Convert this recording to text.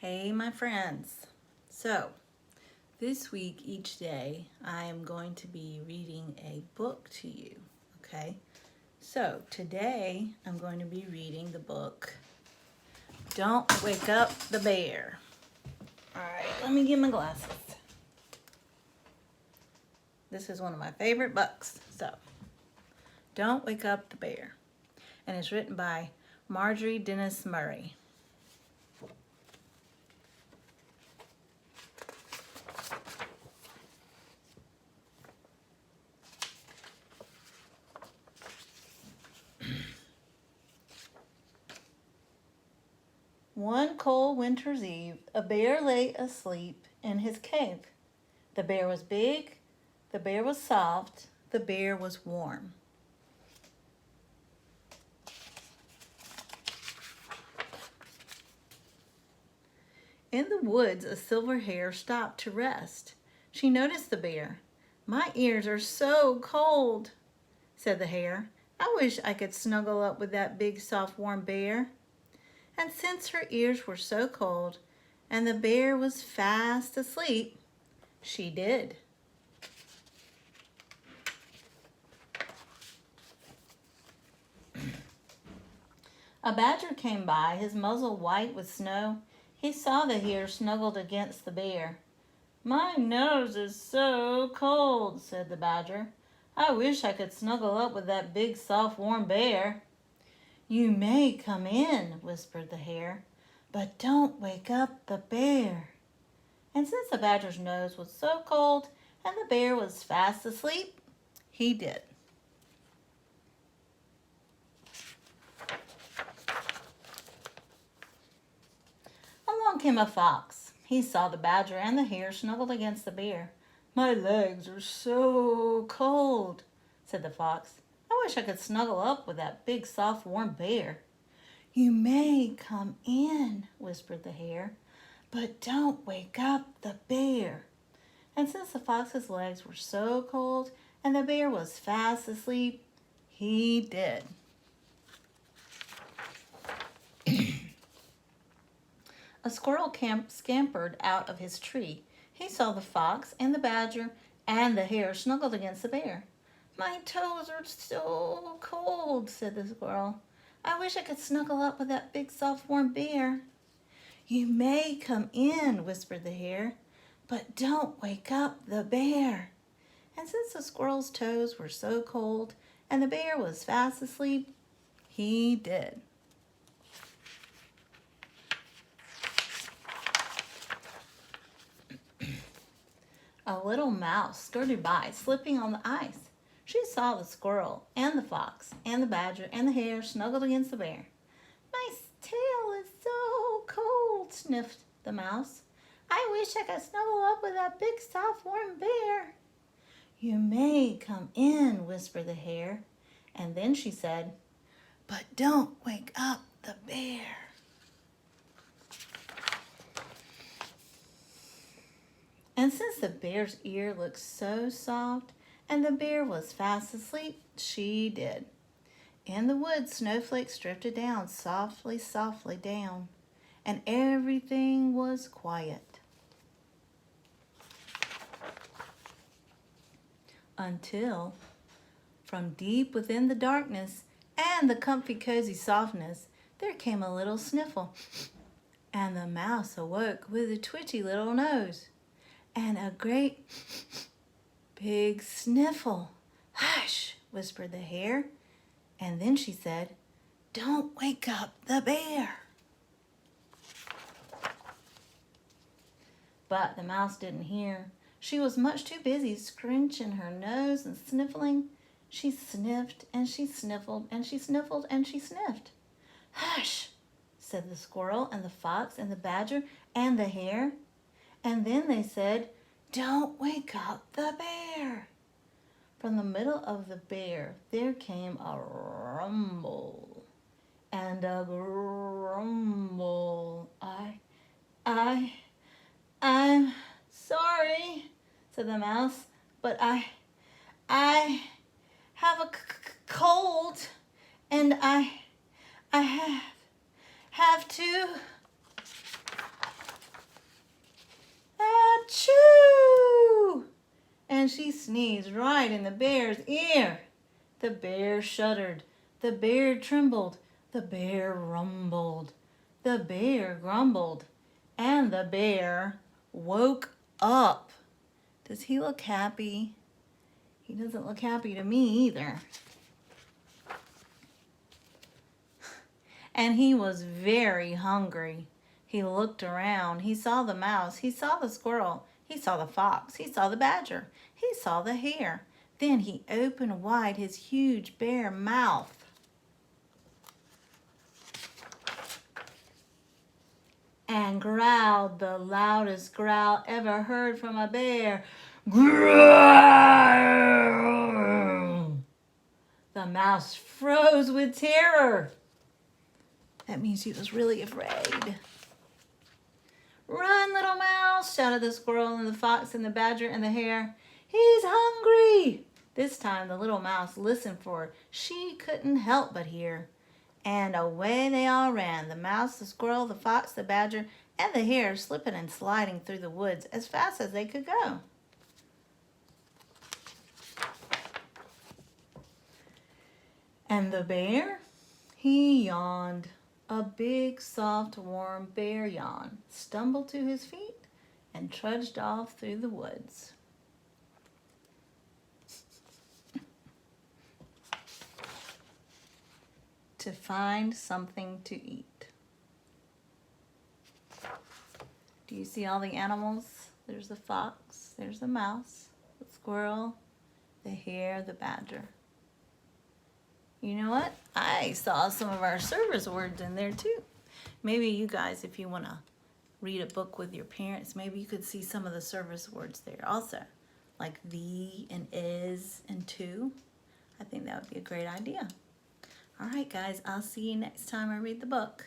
Hey, my friends. So, this week, each day, I am going to be reading a book to you, okay? So, today, I'm going to be reading the book, Don't Wake Up the Bear. All right, let me get my glasses. This is one of my favorite books. So, Don't Wake Up the Bear. And it's written by Marjorie Dennis Murray. One cold winter's eve, a bear lay asleep in his cave. The bear was big, the bear was soft, the bear was warm. In the woods, a silver hare stopped to rest. She noticed the bear. "My ears are so cold," said the hare. "I wish I could snuggle up with that big, soft, warm bear." And since her ears were so cold and the bear was fast asleep, she did. A badger came by, his muzzle white with snow. He saw the hare snuggled against the bear. "My nose is so cold," said the badger. "I wish I could snuggle up with that big, soft, warm bear." "You may come in," whispered the hare, "but don't wake up the bear." And since the badger's nose was so cold and the bear was fast asleep, he did. Along came a fox. He saw the badger and the hare snuggled against the bear. "My legs are so cold," said the fox. "I wish I could snuggle up with that big, soft, warm bear." "You may come in," whispered the hare, "but don't wake up the bear." And since the fox's legs were so cold and the bear was fast asleep, he did. A squirrel scampered out of his tree. He saw the fox and the badger and the hare snuggled against the bear. "My toes are so cold," said the squirrel. "I wish I could snuggle up with that big, soft, warm bear." "You may come in," whispered the hare, "but don't wake up the bear." And since the squirrel's toes were so cold and the bear was fast asleep, he did. A little mouse skirted by, slipping on the ice. She saw the squirrel and the fox and the badger and the hare snuggled against the bear. "My tail is so cold," sniffed the mouse. "I wish I could snuggle up with that big, soft, warm bear." "You may come in," whispered the hare. And then she said, "But don't wake up the bear." And since the bear's ear looked so soft and the bear was fast asleep, she did. In the woods, snowflakes drifted down, softly, softly down, and everything was quiet. Until, from deep within the darkness and the comfy, cozy softness, there came a little sniffle, and the mouse awoke with a twitchy little nose and a great big sniffle. "Hush," whispered the hare, and then she said, "Don't wake up the bear." But the mouse didn't hear. She was much too busy scrunching her nose and sniffling. She sniffed and she sniffled and she sniffled and she sniffed. "Hush," said the squirrel and the fox and the badger and the hare. And then they said, "Don't wake up the bear." From the middle of the bear, there came a rumble and a grumble. I'm sorry," said the mouse, "but I have a cold and I have to and she sneezed right in the bear's ear. The bear shuddered. The bear trembled. The bear rumbled. The bear grumbled. And the bear woke up. Does he look happy? He doesn't look happy to me either. And he was very hungry. He looked around. He saw the mouse. He saw the squirrel. He saw the fox. He saw the badger. He saw the hare. Then he opened wide his huge bare mouth. And growled the loudest growl ever heard from a bear. Growl! The mouse froze with terror. That means he was really afraid. Run, little mouse, shouted the squirrel and the fox and the badger and the hare. He's hungry. This time the little mouse listened, for she couldn't help but hear. And away they all ran, the mouse, the squirrel, the fox, the badger, and the hare, slipping and sliding through the woods as fast as they could go. And the bear, he yawned. A big, soft, warm bear yawn, stumbled to his feet, and trudged off through the woods. To find something to eat. Do you see all the animals? There's the fox, there's the mouse, the squirrel, the hare, the badger. You know what? I saw some of our service words in there too. Maybe you guys, if you want to read a book with your parents, maybe you could see some of the service words there also. Like the and is and to. I think that would be a great idea. All right, guys, I'll see you next time I read the book.